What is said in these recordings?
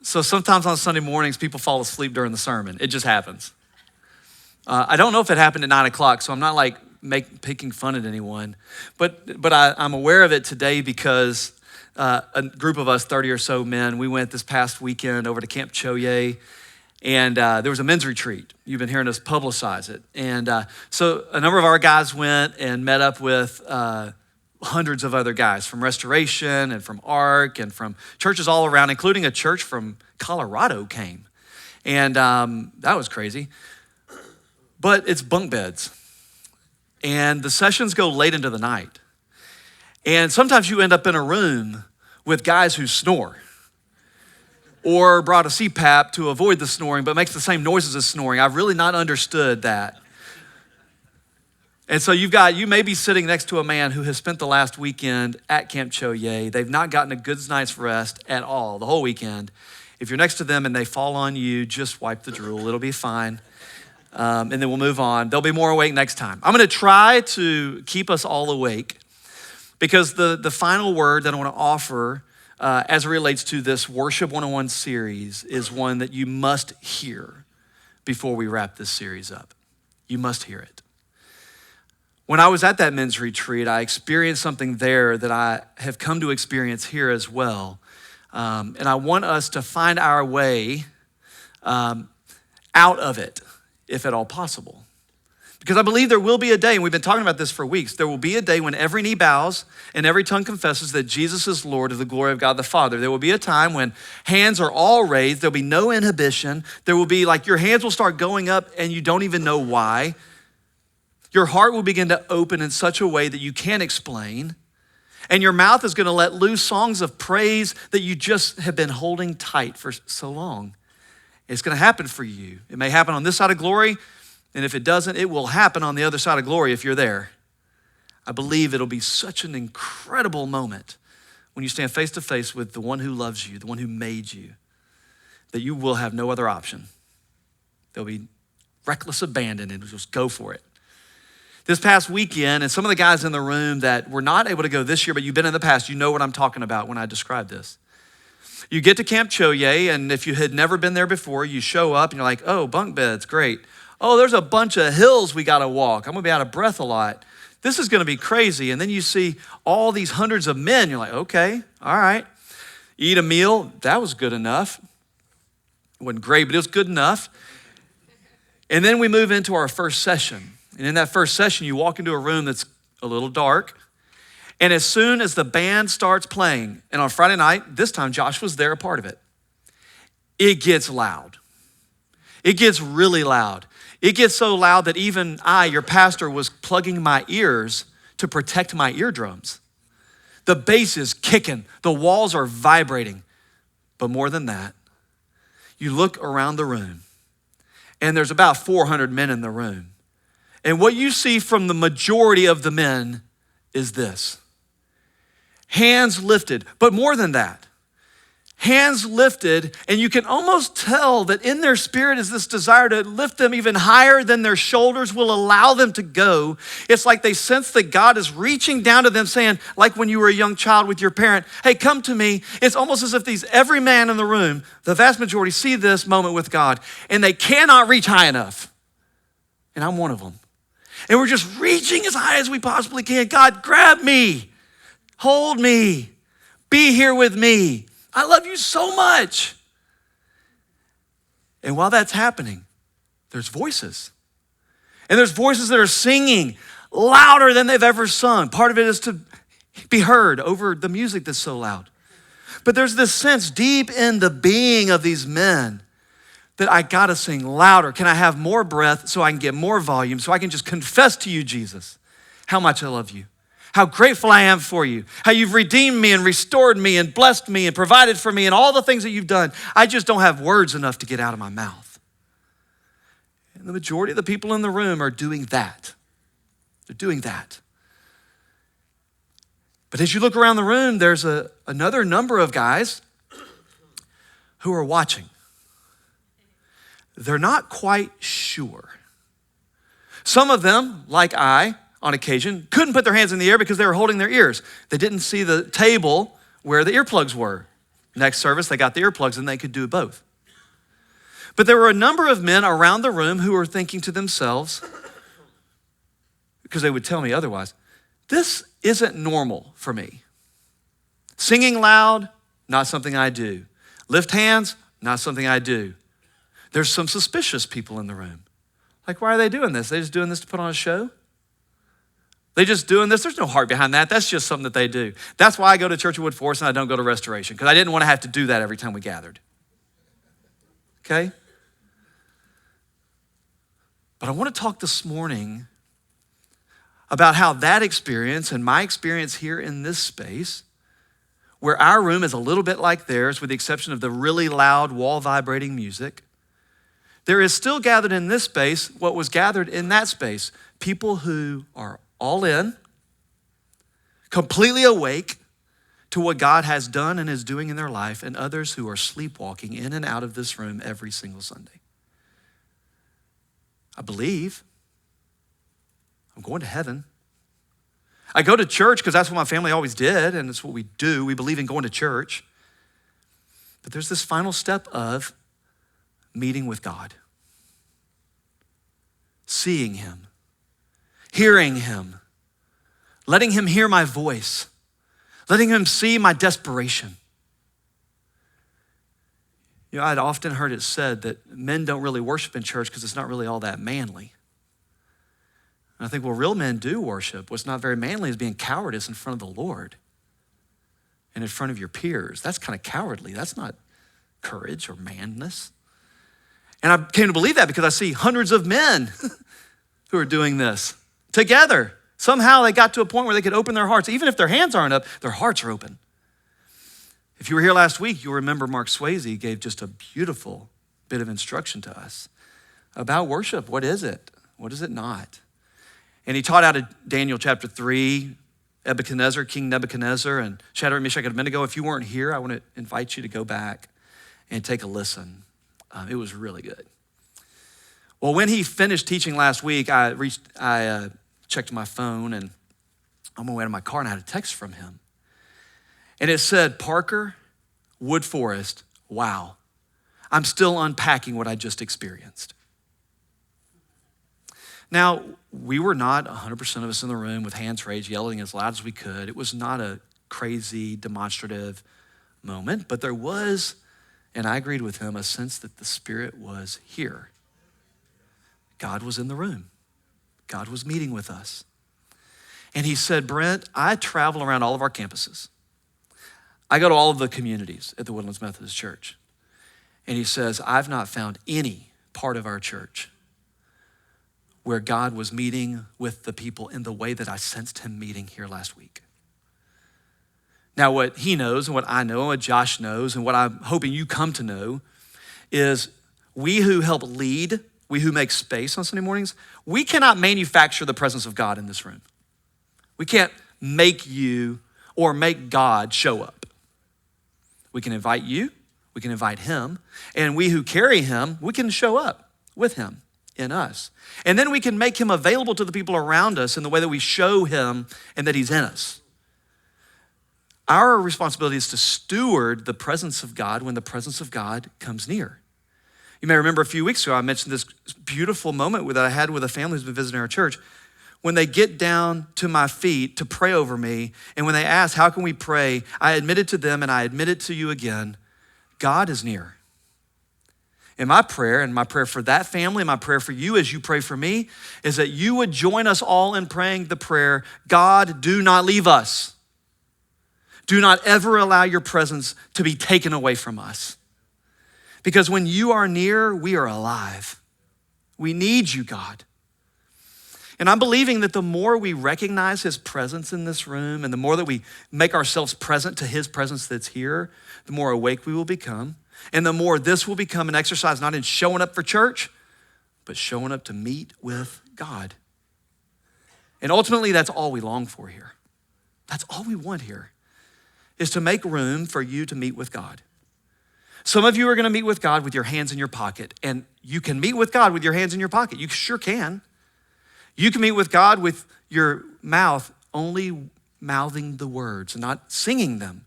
So sometimes on Sunday mornings, people fall asleep during the sermon. It just happens. I don't know if it happened at 9 o'clock, so I'm not like picking fun at anyone. But I'm aware of it today because a group of us, 30 or so men, we went this past weekend over to Camp Choye, and there was a men's retreat. You've been hearing us publicize it. And so a number of our guys went and met up with hundreds of other guys from Restoration and from ARC and from churches all around, including a church from Colorado came. And that was crazy. But it's bunk beds. And the sessions go late into the night. And sometimes you end up in a room with guys who snore or brought a CPAP to avoid the snoring, but makes the same noises as snoring. I've really not understood that. And so you may be sitting next to a man who has spent the last weekend at Camp Choye. They've not gotten a good night's rest at all, the whole weekend. If you're next to them and they fall on you, just wipe the drool. It'll be fine. And then we'll move on. They'll be more awake next time. I'm going to try to keep us all awake because the final word that I want to offer as it relates to this Worship 101 series is one that you must hear before we wrap this series up. You must hear it. When I was at that men's retreat, I experienced something there that I have come to experience here as well. And I want us to find our way out of it, if at all possible. Because I believe there will be a day, and we've been talking about this for weeks, there will be a day when every knee bows and every tongue confesses that Jesus is Lord to the glory of God the Father. There will be a time when hands are all raised, there'll be no inhibition. There will be like your hands will start going up and you don't even know why. Your heart will begin to open in such a way that you can't explain. And your mouth is gonna let loose songs of praise that you just have been holding tight for so long. It's gonna happen for you. It may happen on this side of glory, and if it doesn't, it will happen on the other side of glory if you're there. I believe it'll be such an incredible moment when you stand face to face with the one who loves you, the one who made you, that you will have no other option. There'll be reckless abandon and just go for it. This past weekend, and some of the guys in the room that were not able to go this year, but you've been in the past, you know what I'm talking about when I describe this. You get to Camp Choye, and if you had never been there before, you show up and you're like, oh, bunk beds, great. Oh, there's a bunch of hills we gotta walk. I'm gonna be out of breath a lot. This is gonna be crazy. And then you see all these hundreds of men. You're like, okay, all right. Eat a meal, that was good enough. It wasn't great, but it was good enough. And then we move into our first session. And in that first session, you walk into a room that's a little dark. And as soon as the band starts playing, and on Friday night, this time Josh was there, a part of it, it gets loud. It gets really loud. It gets so loud that even I, your pastor, was plugging my ears to protect my eardrums. The bass is kicking. The walls are vibrating. But more than that, you look around the room, and there's about 400 men in the room. And what you see from the majority of the men is this. Hands lifted, but more than that. Hands lifted, and you can almost tell that in their spirit is this desire to lift them even higher than their shoulders will allow them to go. It's like they sense that God is reaching down to them saying, like when you were a young child with your parent, hey, come to me. It's almost as if every man in the room, the vast majority, see this moment with God, and they cannot reach high enough. And I'm one of them. And we're just reaching as high as we possibly can. God, grab me, hold me, be here with me. I love you so much. And while that's happening, there's voices. And there's voices that are singing louder than they've ever sung. Part of it is to be heard over the music that's so loud. But there's this sense deep in the being of these men that I gotta sing louder. Can I have more breath so I can get more volume, so I can just confess to you, Jesus, how much I love you, how grateful I am for you, how you've redeemed me and restored me and blessed me and provided for me and all the things that you've done. I just don't have words enough to get out of my mouth. And the majority of the people in the room are doing that. They're doing that. But as you look around the room, there's another number of guys who are watching. They're not quite sure. Some of them, like I, on occasion, couldn't put their hands in the air because they were holding their ears. They didn't see the table where the earplugs were. Next service, they got the earplugs and they could do both. But there were a number of men around the room who were thinking to themselves, because they would tell me otherwise, this isn't normal for me. Singing loud, not something I do. Lift hands, not something I do. There's some suspicious people in the room. Like, why are they doing this? They just doing this to put on a show? They just doing this? There's no heart behind that. That's just something that they do. That's why I go to Church of Wood Forest and I don't go to Restoration, because I didn't want to have to do that every time we gathered. Okay? But I want to talk this morning about how that experience and my experience here in this space, where our room is a little bit like theirs, with the exception of the really loud wall vibrating music, there is still gathered in this space what was gathered in that space. People who are all in, completely awake to what God has done and is doing in their life, and others who are sleepwalking in and out of this room every single Sunday. I believe I'm going to heaven. I go to church because that's what my family always did, and it's what we do. We believe in going to church. But there's this final step of meeting with God, seeing him, hearing him, letting him hear my voice, letting him see my desperation. You know, I'd often heard it said that men don't really worship in church because it's not really all that manly. And I think, well, real men do worship. What's not very manly is being cowardice in front of the Lord and in front of your peers. That's kind of cowardly. That's not courage or manness. And I came to believe that because I see hundreds of men who are doing this together. Somehow they got to a point where they could open their hearts. Even if their hands aren't up, their hearts are open. If you were here last week, you'll remember Mark Swayze gave just a beautiful bit of instruction to us about worship. What is it? What is it not? And he taught out of Daniel chapter 3, Nebuchadnezzar, King Nebuchadnezzar, and Shadrach, Meshach, and Abednego. If you weren't here, I want to invite you to go back and take a listen. It was really good. Well, when he finished teaching last week, I checked my phone, and on my way to my car, and I had a text from him. And it said, Parker, Wood Forest, wow, I'm still unpacking what I just experienced. Now, we were not 100% of us in the room with hands raised, yelling as loud as we could. It was not a crazy, demonstrative moment, but there was, and I agreed with him, a sense that the Spirit was here. God was in the room. God was meeting with us. And he said, Brent, I travel around all of our campuses. I go to all of the communities at the Woodlands Methodist Church. And he says, I've not found any part of our church where God was meeting with the people in the way that I sensed him meeting here last week. Now, what he knows and what I know and what Josh knows and what I'm hoping you come to know is we who help lead, we who make space on Sunday mornings, we cannot manufacture the presence of God in this room. We can't make you or make God show up. We can invite you, we can invite him, and we who carry him, we can show up with him in us. And then we can make him available to the people around us in the way that we show him and that he's in us. Our responsibility is to steward the presence of God when the presence of God comes near. You may remember a few weeks ago, I mentioned this beautiful moment that I had with a family who's been visiting our church. When they get down to my feet to pray over me, and when they ask, how can we pray? I admitted to them, and I admit it to you again, God is near. And my prayer for that family, and my prayer for you as you pray for me, is that you would join us all in praying the prayer, God, do not leave us. Do not ever allow your presence to be taken away from us. Because when you are near, we are alive. We need you, God. And I'm believing that the more we recognize his presence in this room and the more that we make ourselves present to his presence that's here, the more awake we will become. And the more this will become an exercise not in showing up for church, but showing up to meet with God. And ultimately, that's all we long for here. That's all we want here, is to make room for you to meet with God. Some of you are gonna meet with God with your hands in your pocket, and you can meet with God with your hands in your pocket. You sure can. You can meet with God with your mouth only mouthing the words and not singing them.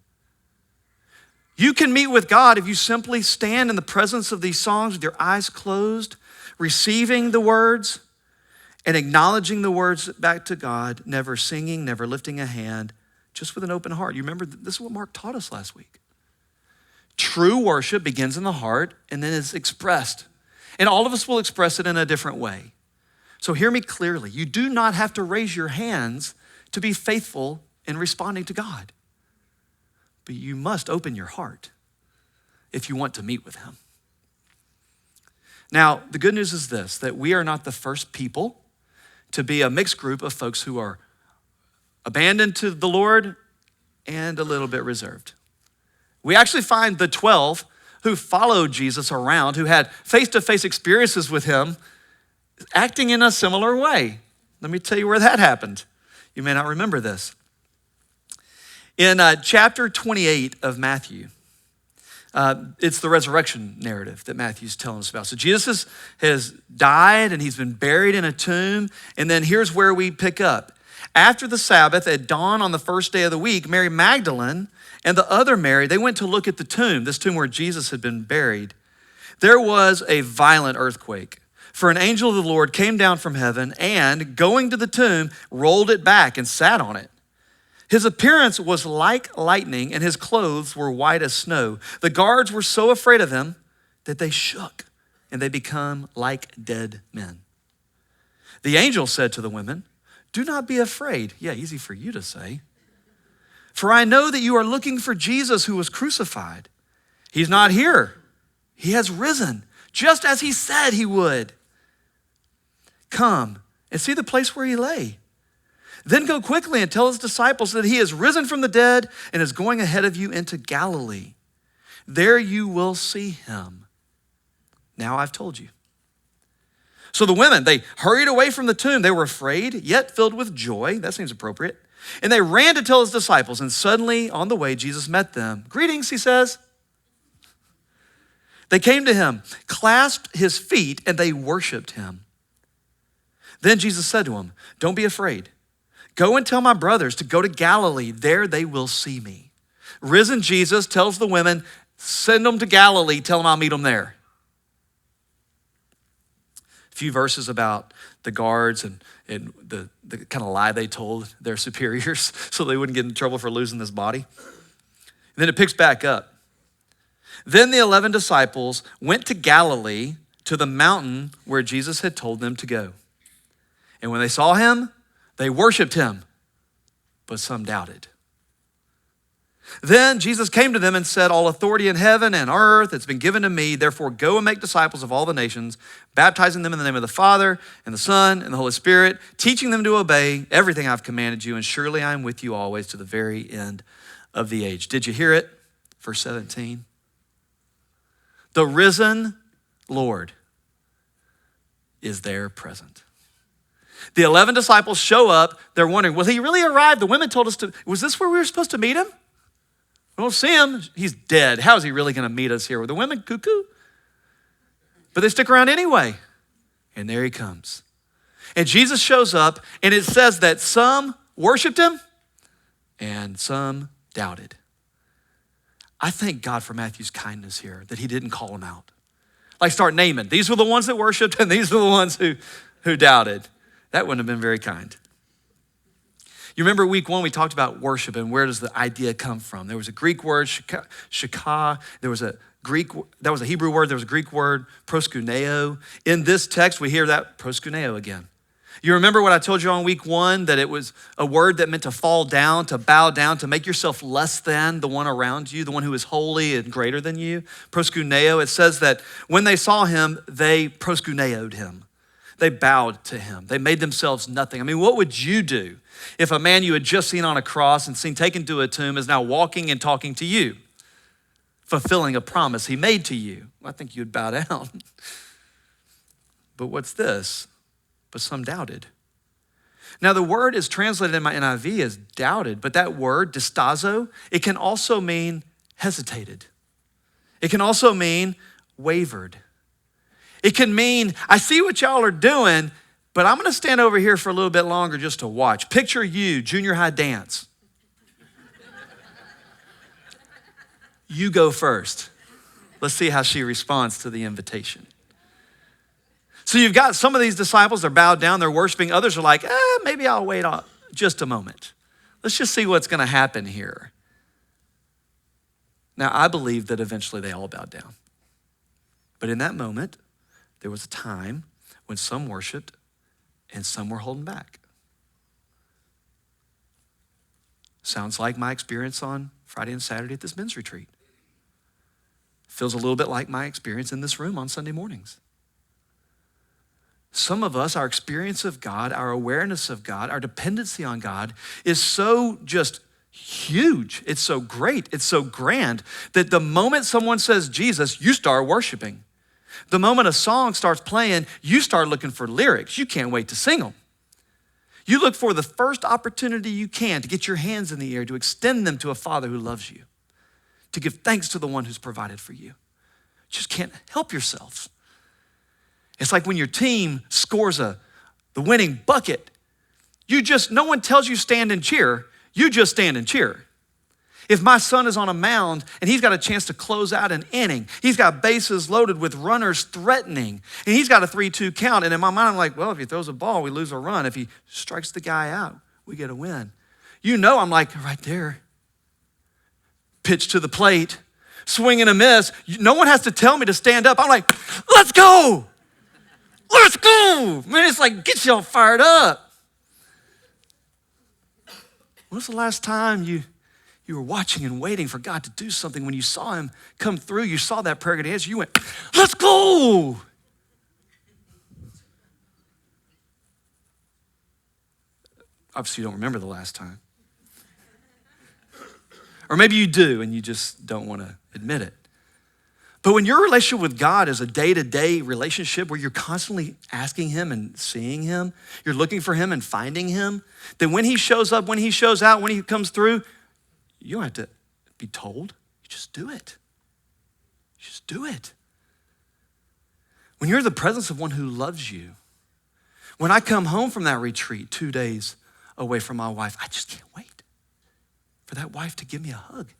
You can meet with God if you simply stand in the presence of these songs with your eyes closed, receiving the words and acknowledging the words back to God, never singing, never lifting a hand, just with an open heart. You remember, this is what Mark taught us last week. True worship begins in the heart and then is expressed. And all of us will express it in a different way. So hear me clearly. You do not have to raise your hands to be faithful in responding to God. But you must open your heart if you want to meet with him. Now, the good news is this, that we are not the first people to be a mixed group of folks who are abandoned to the Lord and a little bit reserved. We actually find the 12 who followed Jesus around, who had face-to-face experiences with him, acting in a similar way. Let me tell you where that happened. You may not remember this. In chapter 28 of Matthew, it's the resurrection narrative that Matthew's telling us about. So Jesus has died and he's been buried in a tomb. And then here's where we pick up. After the Sabbath, at dawn on the first day of the week, Mary Magdalene and the other Mary, they went to look at the tomb, this tomb where Jesus had been buried. There was a violent earthquake, for an angel of the Lord came down from heaven and, going to the tomb, rolled it back and sat on it. His appearance was like lightning, and his clothes were white as snow. The guards were so afraid of him that they shook, and they become like dead men. The angel said to the women, "Do not be afraid." Yeah, easy for you to say. "For I know that you are looking for Jesus who was crucified. He's not here. He has risen, just as he said he would. Come and see the place where he lay. Then go quickly and tell his disciples that he is risen from the dead and is going ahead of you into Galilee. There you will see him. Now I've told you." So the women, they hurried away from the tomb. They were afraid, yet filled with joy. That seems appropriate. And they ran to tell his disciples. And suddenly on the way, Jesus met them. "Greetings," he says. They came to him, clasped his feet, and they worshiped him. Then Jesus said to them, "Don't be afraid. Go and tell my brothers to go to Galilee. There they will see me." Risen Jesus tells the women, send them to Galilee. Tell them I'll meet them there. A few verses about the guards and the kind of lie they told their superiors so they wouldn't get in trouble for losing this body. And then it picks back up. Then the 11 disciples went to Galilee, to the mountain where Jesus had told them to go. And when they saw him, they worshiped him, but some doubted. Then Jesus came to them and said, "All authority in heaven and earth has been given to me. Therefore, go and make disciples of all the nations, baptizing them in the name of the Father and the Son and the Holy Spirit, teaching them to obey everything I've commanded you. And surely I am with you always to the very end of the age." Did you hear it? Verse 17. The risen Lord is there present. The 11 disciples show up. They're wondering, will he really arrive? The women told us to. Was this where we were supposed to meet him? We don't see him. He's dead. How is he really going to meet us here? Were the women cuckoo? But they stick around anyway. And there he comes. And Jesus shows up, and it says that some worshiped him and some doubted. I thank God for Matthew's kindness here, that he didn't call them out. Like start naming. These were the ones that worshiped, and these were the ones who doubted. That wouldn't have been very kind. You remember week 1, we talked about worship and where does the idea come from? There was a Greek word, shakah. There was a Hebrew word. There was a Greek word, proskuneo. In this text, we hear that proskuneo again. You remember what I told you on week 1, that it was a word that meant to fall down, to bow down, to make yourself less than the one around you, the one who is holy and greater than you. Proskuneo, it says that when they saw him, they proskuneoed him. They bowed to him. They made themselves nothing. I mean, what would you do if a man you had just seen on a cross and seen taken to a tomb is now walking and talking to you, fulfilling a promise he made to you? I think you'd bow down. But what's this? But some doubted. Now, the word is translated in my NIV as doubted, but that word, distazo, it can also mean hesitated. It can also mean wavered. It can mean, I see what y'all are doing, but I'm gonna stand over here for a little bit longer just to watch. Picture you, junior high dance. You go first. Let's see how she responds to the invitation. So you've got some of these disciples, they're bowed down, they're worshiping. Others are like, maybe I'll wait just a moment. Let's just see what's gonna happen here. Now, I believe that eventually they all bowed down. But in that moment, there was a time when some worshiped and some were holding back. Sounds like my experience on Friday and Saturday at this men's retreat. Feels a little bit like my experience in this room on Sunday mornings. Some of us, our experience of God, our awareness of God, our dependency on God is so just huge. It's so great. It's so grand that the moment someone says Jesus, you start worshiping. The moment a song starts playing, you start looking for lyrics. You can't wait to sing them. You look for the first opportunity you can to get your hands in the air, to extend them to a Father who loves you, to give thanks to the one who's provided for you. You just can't help yourselves. It's like when your team scores the winning bucket, no one tells you stand and cheer, you just stand and cheer. If my son is on a mound and he's got a chance to close out an inning, he's got bases loaded with runners threatening, and he's got a 3-2 count, and in my mind, I'm like, well, if he throws a ball, we lose a run. If he strikes the guy out, we get a win. I'm like, right there. Pitch to the plate, swing and a miss. No one has to tell me to stand up. I'm like, let's go. Let's go. Man, it's like, get y'all fired up. When's the last time you were watching and waiting for God to do something? When you saw him come through, you saw that prayer get answered, you went, let's go. Obviously, you don't remember the last time. Or maybe you do and you just don't want to admit it. But when your relationship with God is a day-to-day relationship where you're constantly asking him and seeing him, you're looking for him and finding him, then when he shows up, when he shows out, when he comes through, you don't have to be told. You just do it. You just do it. When you're in the presence of one who loves you, when I come home from that retreat 2 days away from my wife, I just can't wait for that wife to give me a hug.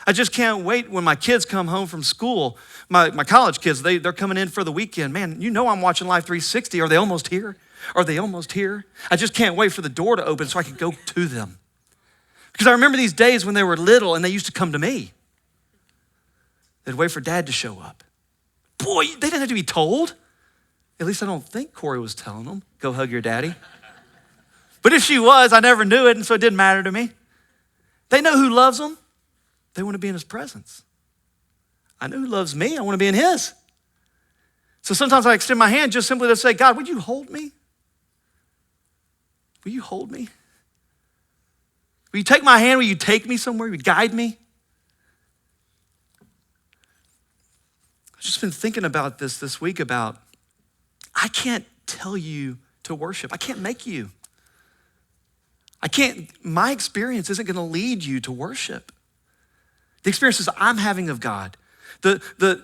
I just can't wait when my kids come home from school. My college kids, they're coming in for the weekend. Man, I'm watching Live 360. Are they almost here? Are they almost here? I just can't wait for the door to open so I can go to them. Because I remember these days when they were little and they used to come to me. They'd wait for dad to show up. Boy, they didn't have to be told. At least I don't think Corey was telling them, go hug your daddy. But if she was, I never knew it, and so it didn't matter to me. They know who loves them. They want to be in his presence. I know who loves me. I want to be in his. So sometimes I extend my hand just simply to say, God, would you hold me? Will you hold me? Will you take my hand? Will you take me somewhere? Will you guide me? I've just been thinking about this week about, I can't tell you to worship. I can't make you. My experience isn't going to lead you to worship. The experiences I'm having of God, the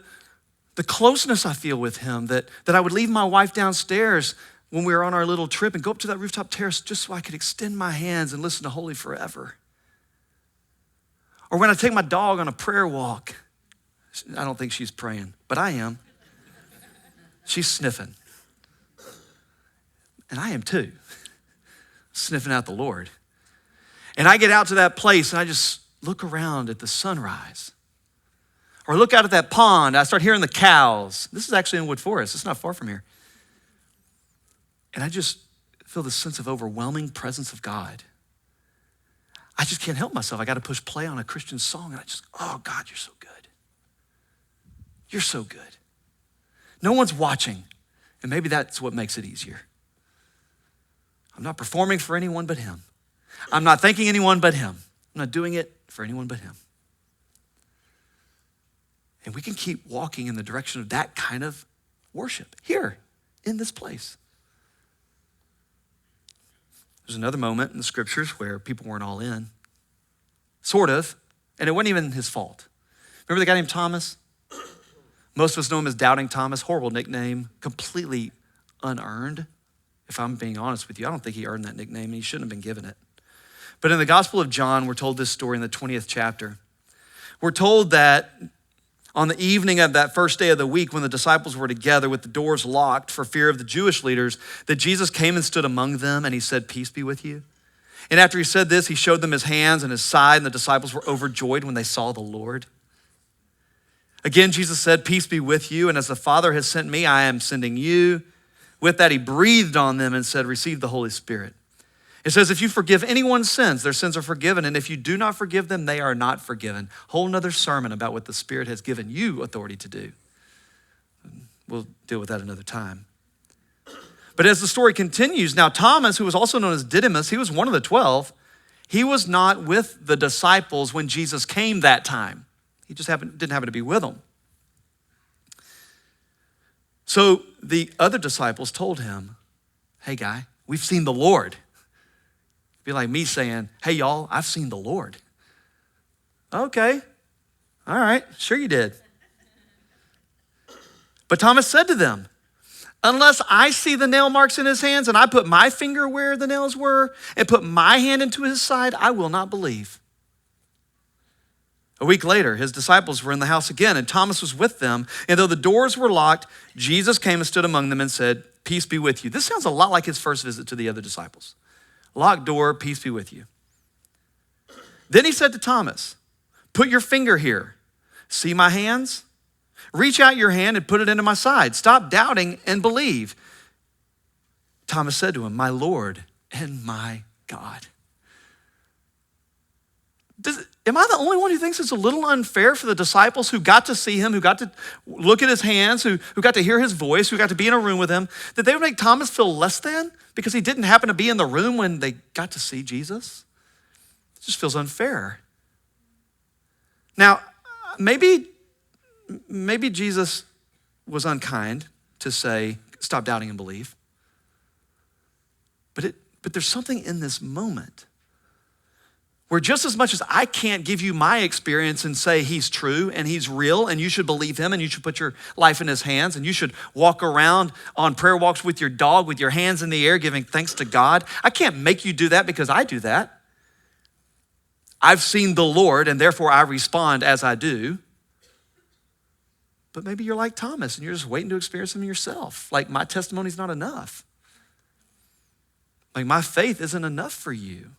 closeness I feel with him, that I would leave my wife downstairs when we were on our little trip and go up to that rooftop terrace just so I could extend my hands and listen to Holy Forever. Or when I take my dog on a prayer walk. I don't think she's praying, but I am. She's sniffing. And I am too, sniffing out the Lord. And I get out to that place and I just look around at the sunrise. Or look out at that pond, I start hearing the cows. This is actually in Wood Forest, it's not far from here. And I just feel this sense of overwhelming presence of God. I just can't help myself. I got to push play on a Christian song and oh God, you're so good. You're so good. No one's watching, and maybe that's what makes it easier. I'm not performing for anyone but him. I'm not thanking anyone but him. I'm not doing it for anyone but him. And we can keep walking in the direction of that kind of worship here in this place. There's another moment in the scriptures where people weren't all in, sort of, and it wasn't even his fault. Remember the guy named Thomas? Most of us know him as Doubting Thomas, horrible nickname, completely unearned. If I'm being honest with you, I don't think he earned that nickname and he shouldn't have been given it. But in the Gospel of John, we're told this story in the 20th chapter We're told that on the evening of that first day of the week, when the disciples were together with the doors locked for fear of the Jewish leaders, that Jesus came and stood among them and he said, "Peace be with you." And after he said this, he showed them his hands and his side, and the disciples were overjoyed when they saw the Lord. Again, Jesus said, "Peace be with you, and as the Father has sent me, I am sending you." With that, he breathed on them and said, "Receive the Holy Spirit." It says, if you forgive anyone's sins, their sins are forgiven. And if you do not forgive them, they are not forgiven. Whole nother sermon about what the Spirit has given you authority to do. We'll deal with that another time. But as the story continues, now Thomas, who was also known as Didymus, he was one of the 12. He was not with the disciples when Jesus came that time. He just didn't happen to be with them. So the other disciples told him, "Hey guy, we've seen the Lord." Be like me saying, "Hey y'all, I've seen the Lord." Okay, all right, sure you did. But Thomas said to them, "Unless I see the nail marks in his hands and I put my finger where the nails were and put my hand into his side, I will not believe." A week later, his disciples were in the house again, and Thomas was with them. And though the doors were locked, Jesus came and stood among them and said, "Peace be with you." This sounds a lot like his first visit to the other disciples. Locked door, peace be with you. Then he said to Thomas, "Put your finger here. See my hands? Reach out your hand and put it into my side. Stop doubting and believe." Thomas said to him, "My Lord and my God." Am I the only one who thinks it's a little unfair for the disciples who got to see him, who got to look at his hands, who got to hear his voice, who got to be in a room with him, that they would make Thomas feel less than because he didn't happen to be in the room when they got to see Jesus? It just feels unfair. Now, maybe Jesus was unkind to say, "Stop doubting and believe." But there's something in this moment where just as much as I can't give you my experience and say he's true and he's real and you should believe him and you should put your life in his hands and you should walk around on prayer walks with your dog with your hands in the air giving thanks to God, I can't make you do that because I do that. I've seen the Lord and therefore I respond as I do. But maybe you're like Thomas and you're just waiting to experience him yourself. Like my testimony's not enough. Like my faith isn't enough for you.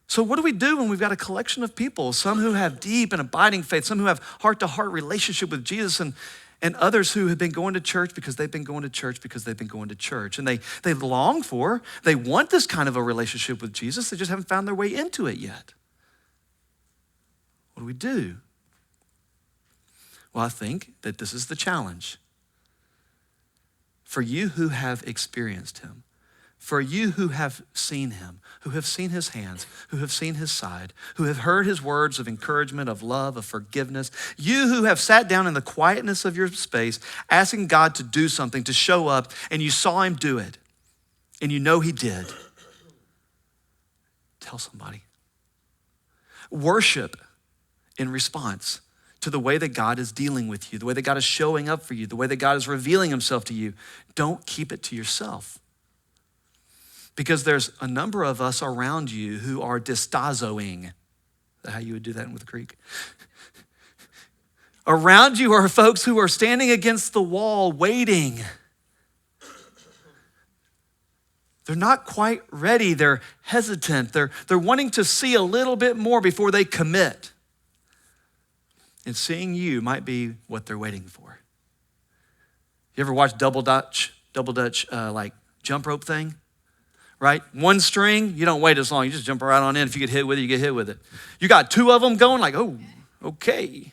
So what do we do when we've got a collection of people, some who have deep and abiding faith, some who have heart-to-heart relationship with Jesus, and others who have been going to church because they've been going to church because they've been going to church. And they long for, they want this kind of a relationship with Jesus, they just haven't found their way into it yet. What do we do? Well, I think that this is the challenge. For you who have experienced him, for you who have seen him, who have seen his hands, who have seen his side, who have heard his words of encouragement, of love, of forgiveness, you who have sat down in the quietness of your space, asking God to do something, to show up, and you saw him do it, and you know he did. Tell somebody. Worship in response to the way that God is dealing with you, the way that God is showing up for you, the way that God is revealing himself to you. Don't keep it to yourself. Because there's a number of us around you who are distazoing. Is that how you would do that with Greek? Around you are folks who are standing against the wall waiting. They're not quite ready. They're hesitant. They're wanting to see a little bit more before they commit. And seeing you might be what they're waiting for. You ever watch double dutch like jump rope thing? Right? One string, you don't wait as long. You just jump right on in. If you get hit with it, you get hit with it. You got two of them going like, oh, okay.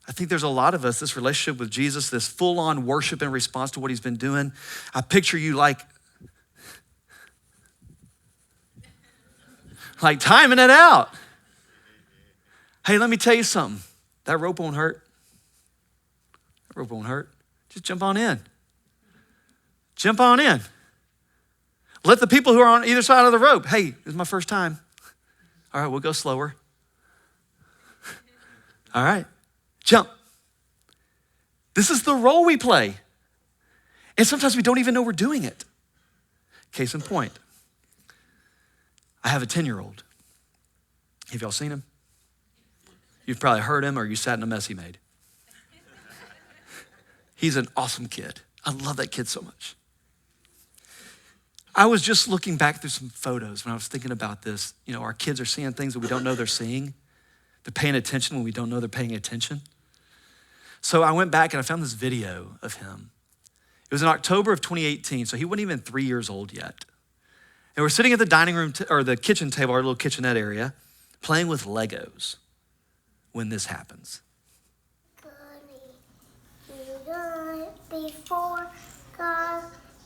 I think there's a lot of us, this relationship with Jesus, this full-on worship in response to what he's been doing. I picture you like timing it out. Hey, let me tell you something. That rope won't hurt. That rope won't hurt. Just jump on in. Jump on in. Let the people who are on either side of the rope, hey, this is my first time. All right, we'll go slower. All right, jump. This is the role we play. And sometimes we don't even know we're doing it. Case in point, I have a 10-year-old. Have y'all seen him? You've probably heard him or you sat in a mess he made. He's an awesome kid. I love that kid so much. I was just looking back through some photos when I was thinking about this. You know, our kids are seeing things that we don't know they're seeing. They're paying attention when we don't know they're paying attention. So I went back and I found this video of him. It was in October of 2018, so he wasn't even 3 years old yet. And we're sitting at the dining room or the kitchen table, our little kitchenette area, playing with Legos when this happens. Before God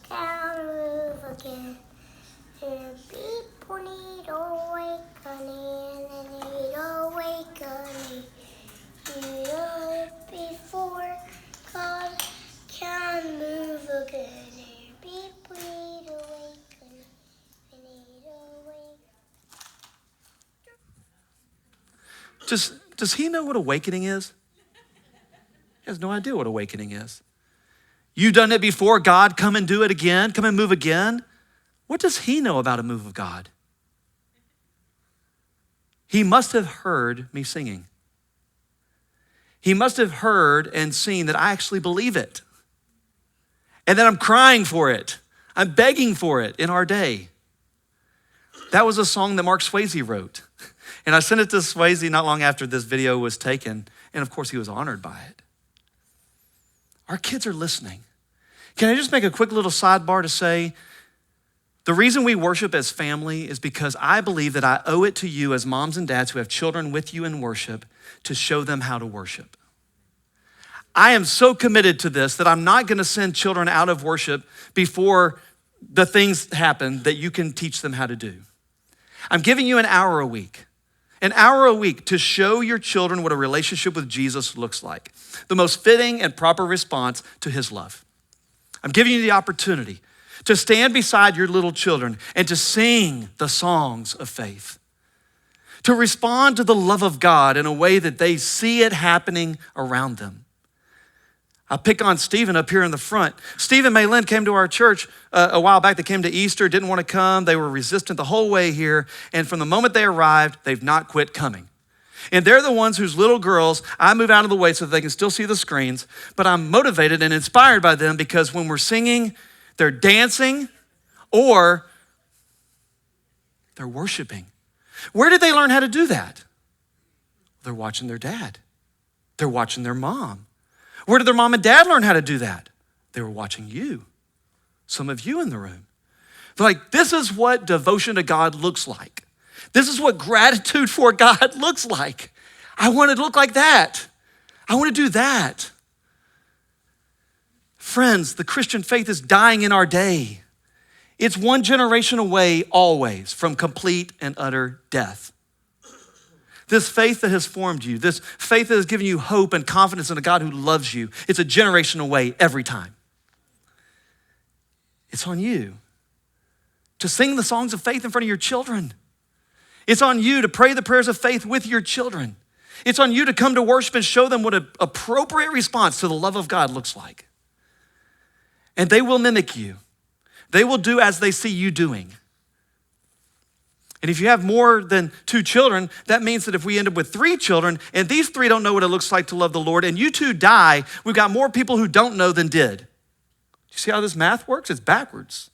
can move again, and people need awakening, and need awakening. You know, before God can move again, and people need awakening, and need awakening. Does he know what awakening is? He has no idea what awakening is. You done it before, God, come and do it again, come and move again. What does he know about a move of God? He must have heard me singing. He must have heard and seen that I actually believe it. And that I'm crying for it. I'm begging for it in our day. That was a song that Mark Swayze wrote. And I sent it to Swayze not long after this video was taken. And of course, he was honored by it. Our kids are listening. Can I just make a quick little sidebar to say, the reason we worship as family is because I believe that I owe it to you as moms and dads who have children with you in worship to show them how to worship. I am so committed to this that I'm not gonna send children out of worship before the things happen that you can teach them how to do. I'm giving you an hour a week to show your children what a relationship with Jesus looks like, the most fitting and proper response to his love. I'm giving you the opportunity to stand beside your little children and to sing the songs of faith, to respond to the love of God in a way that they see it happening around them. I'll pick on Stephen up here in the front. Stephen and Maylin came to our church a while back. They came to Easter, didn't want to come. They were resistant the whole way here. And from the moment they arrived, they've not quit coming. And they're the ones whose little girls, I move out of the way so that they can still see the screens, but I'm motivated and inspired by them because when we're singing, they're dancing or they're worshiping. Where did they learn how to do that? They're watching their dad. They're watching their mom. Where did their mom and dad learn how to do that? They were watching you, some of you in the room. They're like, this is what devotion to God looks like. This is what gratitude for God looks like. I want to look like that. I want to do that. Friends, the Christian faith is dying in our day. It's one generation away always from complete and utter death. This faith that has formed you, this faith that has given you hope and confidence in a God who loves you, it's a generation away every time. It's on you to sing the songs of faith in front of your children. It's on you to pray the prayers of faith with your children. It's on you to come to worship and show them what an appropriate response to the love of God looks like. And they will mimic you. They will do as they see you doing. And if you have more than 2 children, that means that if we end up with 3 children and these 3 don't know what it looks like to love the Lord and you 2 die, we've got more people who don't know than did. Do you see how this math works? It's backwards.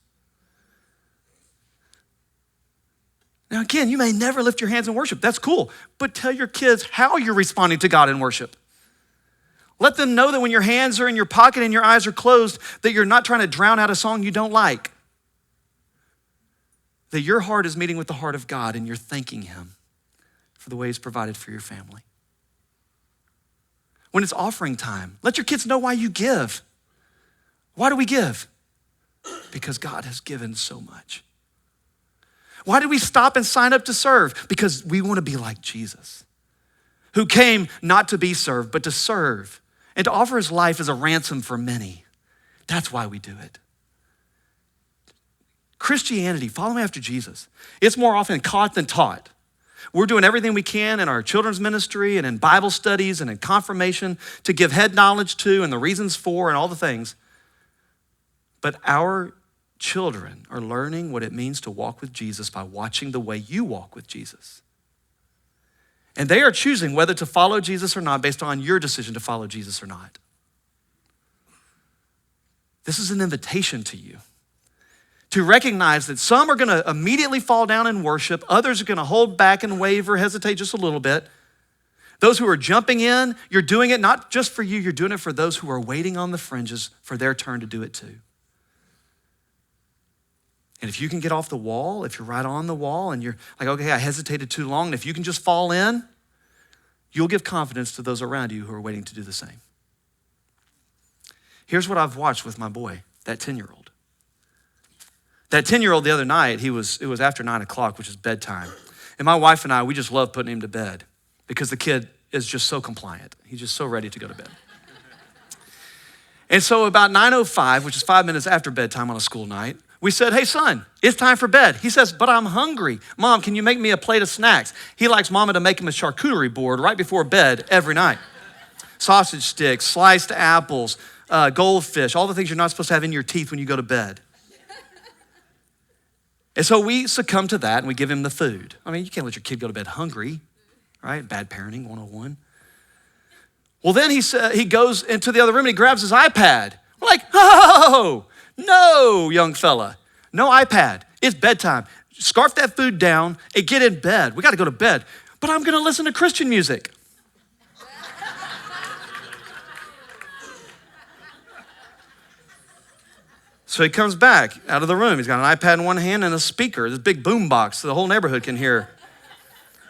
Now again, you may never lift your hands in worship. That's cool. But tell your kids how you're responding to God in worship. Let them know that when your hands are in your pocket and your eyes are closed, that you're not trying to drown out a song you don't like. That your heart is meeting with the heart of God and you're thanking him for the way he's provided for your family. When it's offering time, let your kids know why you give. Why do we give? Because God has given so much. Why did we stop and sign up to serve? Because we want to be like Jesus, who came not to be served, but to serve and to offer his life as a ransom for many. That's why we do it. Christianity, following after Jesus, it's more often caught than taught. We're doing everything we can in our children's ministry and in Bible studies and in confirmation to give head knowledge to and the reasons for and all the things. But our children are learning what it means to walk with Jesus by watching the way you walk with Jesus. And they are choosing whether to follow Jesus or not based on your decision to follow Jesus or not. This is an invitation to you to recognize that some are gonna immediately fall down in worship, others are gonna hold back and waver, hesitate just a little bit. Those who are jumping in, you're doing it not just for you, you're doing it for those who are waiting on the fringes for their turn to do it too. And if you can get off the wall, if you're right on the wall and you're like, okay, I hesitated too long, and if you can just fall in, you'll give confidence to those around you who are waiting to do the same. Here's what I've watched with my boy, that 10-year-old. That 10-year-old the other night, it was after 9 o'clock, which is bedtime. And my wife and I, we just love putting him to bed because the kid is just so compliant. He's just so ready to go to bed. And so about 9:05, which is 5 minutes after bedtime on a school night, we said, hey son, it's time for bed. He says, but I'm hungry. Mom, can you make me a plate of snacks? He likes mama to make him a charcuterie board right before bed every night. Sausage sticks, sliced apples, goldfish, all the things you're not supposed to have in your teeth when you go to bed. And so we succumb to that and we give him the food. I mean, you can't let your kid go to bed hungry, right? Bad parenting 101. Well, then he goes into the other room and he grabs his iPad. We're like, oh, no, young fella, no iPad. It's bedtime. Scarf that food down and get in bed. We got to go to bed. But I'm going to listen to Christian music. So he comes back out of the room. He's got an iPad in one hand and a speaker, this big boom box so the whole neighborhood can hear.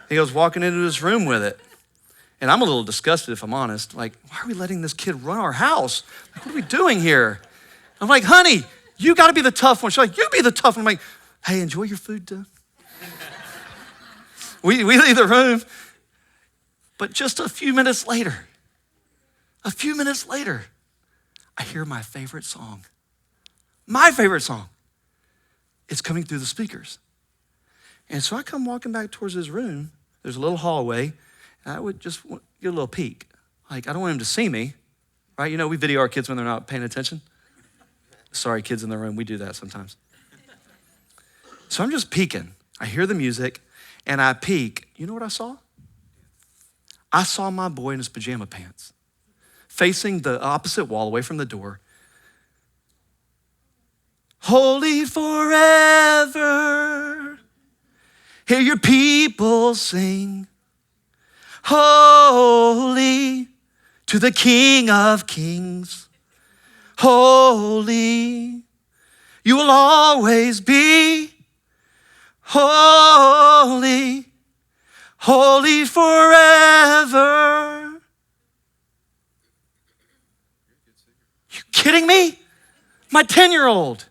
He goes walking into his room with it. And I'm a little disgusted, if I'm honest. Like, why are we letting this kid run our house? Like, what are we doing here? I'm like, honey, you got to be the tough one. She's like, you be the tough one. I'm like, hey, enjoy your food, dude. we leave the room. But just a few minutes later, I hear my favorite song. My favorite song. It's coming through the speakers. And so I come walking back towards his room. There's a little hallway. And I would just get a little peek. Like, I don't want him to see me, right? You know, we video our kids when they're not paying attention. Sorry, kids in the room, we do that sometimes. So I'm just peeking. I hear the music and I peek. You know what I saw? I saw my boy in his pajama pants, facing the opposite wall away from the door. Holy forever, hear your people sing. Holy to the King of Kings. Holy, you will always be. Holy, holy forever. You kidding me? My 10-year-old.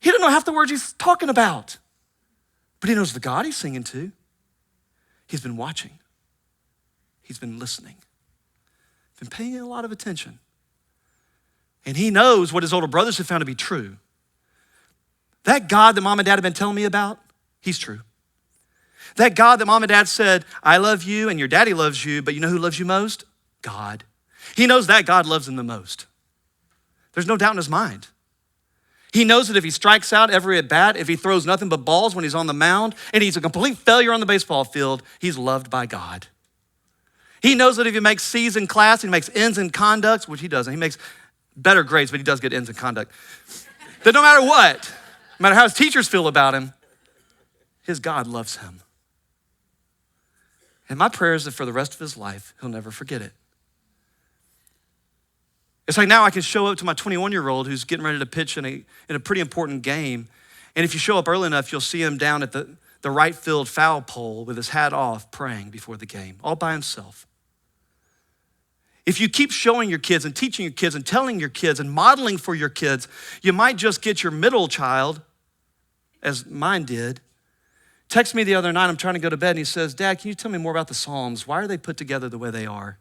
He doesn't know half the words he's talking about, but he knows the God he's singing to. He's been watching. He's been listening. Been paying a lot of attention. And he knows what his older brothers have found to be true. That God that mom and dad have been telling me about, he's true. That God that mom and dad said, I love you and your daddy loves you, but you know who loves you most? God. He knows that God loves him the most. There's no doubt in his mind. He knows that if he strikes out every at bat, if he throws nothing but balls when he's on the mound, and he's a complete failure on the baseball field, he's loved by God. He knows that if he makes C's in class, he makes N's in conducts, which he doesn't. He makes better grades, but he does get N's in conduct. That no matter what, no matter how his teachers feel about him, his God loves him. And my prayer is that for the rest of his life, he'll never forget it. It's like now I can show up to my 21-year-old who's getting ready to pitch in a pretty important game. And if you show up early enough, you'll see him down at the right field foul pole with his hat off praying before the game, all by himself. If you keep showing your kids and teaching your kids and telling your kids and modeling for your kids, you might just get your middle child, as mine did, text me the other night, I'm trying to go to bed, and he says, Dad, can you tell me more about the Psalms? Why are they put together the way they are?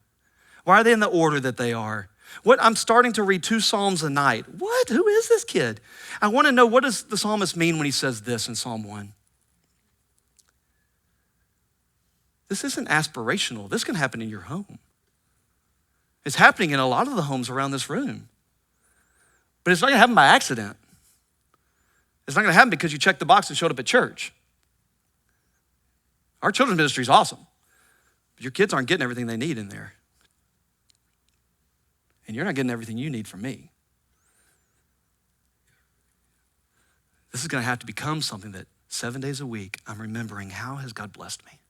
Why are they in the order that they are? I'm starting to read 2 Psalms a night. What? Who is this kid? I want to know, what does the psalmist mean when he says this in Psalm 1? This isn't aspirational. This can happen in your home. It's happening in a lot of the homes around this room. But it's not going to happen by accident. It's not going to happen because you checked the box and showed up at church. Our children's ministry is awesome. But your kids aren't getting everything they need in there. And you're not getting everything you need from me. This is going to have to become something that 7 days a week, I'm remembering, how has God blessed me?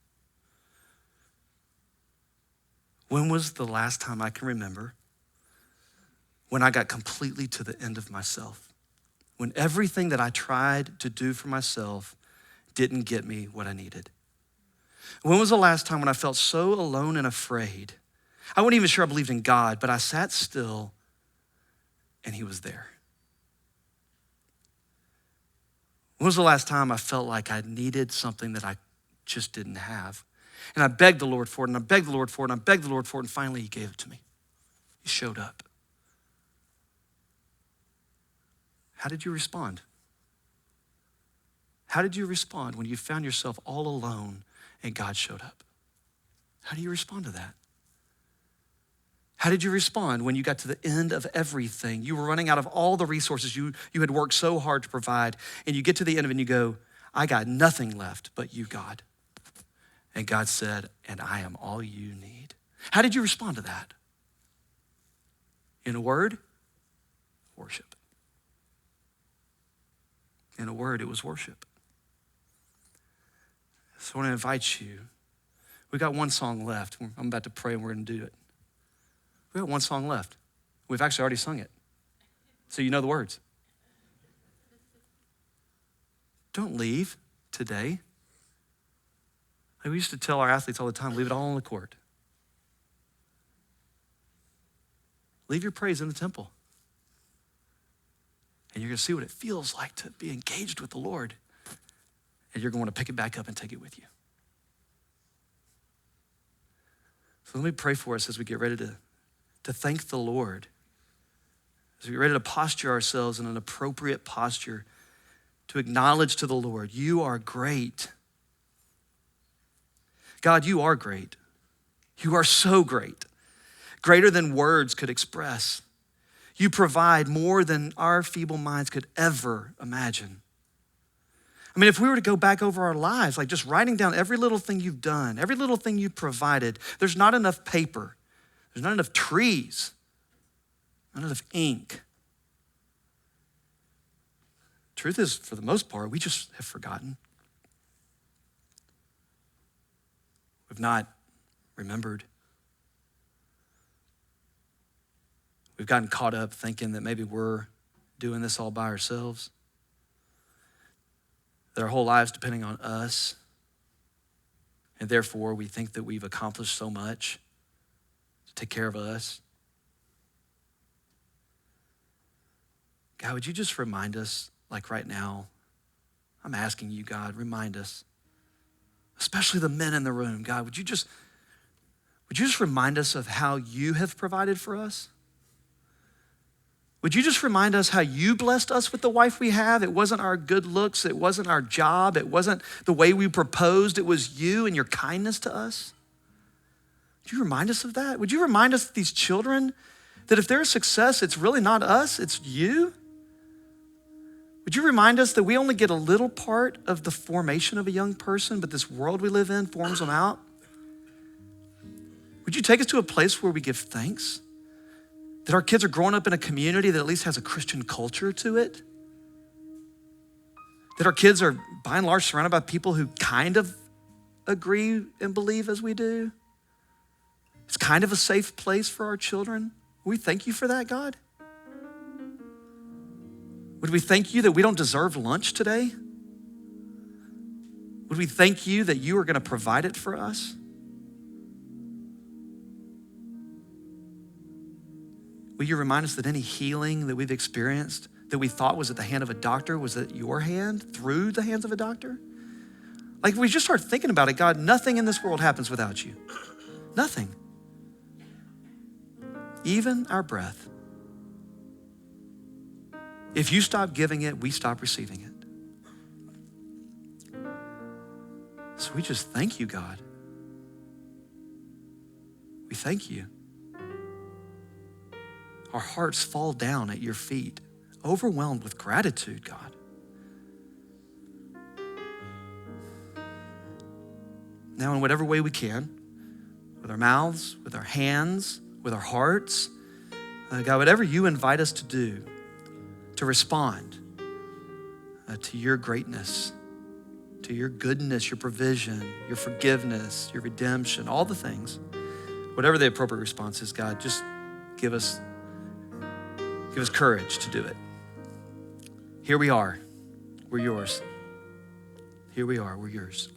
When was the last time I can remember when I got completely to the end of myself? When everything that I tried to do for myself didn't get me what I needed? When was the last time when I felt so alone and afraid? I wasn't even sure I believed in God, but I sat still and he was there. When was the last time I felt like I needed something that I just didn't have? And I begged the Lord for it, and I begged the Lord for it, and I begged the Lord for it, and finally he gave it to me. He showed up. How did you respond? How did you respond when you found yourself all alone and God showed up? How do you respond to that? How did you respond when you got to the end of everything? You were running out of all the resources you had worked so hard to provide, and you get to the end of it and you go, I got nothing left but you, God. And God said, and I am all you need. How did you respond to that? In a word, worship. In a word, it was worship. So I want to invite you. We got one song left. I'm about to pray and we're going to do it. We got one song left. We've actually already sung it. So you know the words. Don't leave today. Like we used to tell our athletes all the time, leave it all on the court. Leave your praise in the temple. And you're going to see what it feels like to be engaged with the Lord. And you're going to want to pick it back up and take it with you. So let me pray for us as we get ready to thank the Lord. As we get ready to posture ourselves in an appropriate posture to acknowledge to the Lord, you are great. God, you are great. You are so great. Greater than words could express. You provide more than our feeble minds could ever imagine. I mean, if we were to go back over our lives, like just writing down every little thing you've done, every little thing you've provided, there's not enough paper. There's not enough trees, not enough ink. Truth is, for the most part, we just have forgotten. We've not remembered. We've gotten caught up thinking that maybe we're doing this all by ourselves, that our whole lives depending on us, and therefore we think that we've accomplished so much to take care of us. God, would you just remind us, like right now, I'm asking you, God, remind us, especially the men in the room, God, would you just remind us of how you have provided for us? Would you just remind us how you blessed us with the wife we have? It wasn't our good looks. It wasn't our job. It wasn't the way we proposed. It was you and your kindness to us. Would you remind us of that? Would you remind us, these children, that if they're a success, it's really not us, it's you? Would you remind us that we only get a little part of the formation of a young person, but this world we live in forms them out? Would you take us to a place where we give thanks? That our kids are growing up in a community that at least has a Christian culture to it? That our kids are, by and large, surrounded by people who kind of agree and believe as we do? It's kind of a safe place for our children. We thank you for that, God. Would we thank you that we don't deserve lunch today? Would we thank you that you are going to provide it for us? Will you remind us that any healing that we've experienced that we thought was at the hand of a doctor was at your hand, through the hands of a doctor? Like, we just start thinking about it, God, nothing in this world happens without you. Nothing. Even our breath. If you stop giving it, we stop receiving it. So we just thank you, God. We thank you. Our hearts fall down at your feet, overwhelmed with gratitude, God. Now, in whatever way we can, with our mouths, with our hands, with our hearts, God, whatever you invite us to do, to respond to your greatness, to your goodness, your provision, your forgiveness, your redemption, all the things, whatever the appropriate response is, God, just give us courage to do it. Here we are. We're yours. Here we are. We're yours.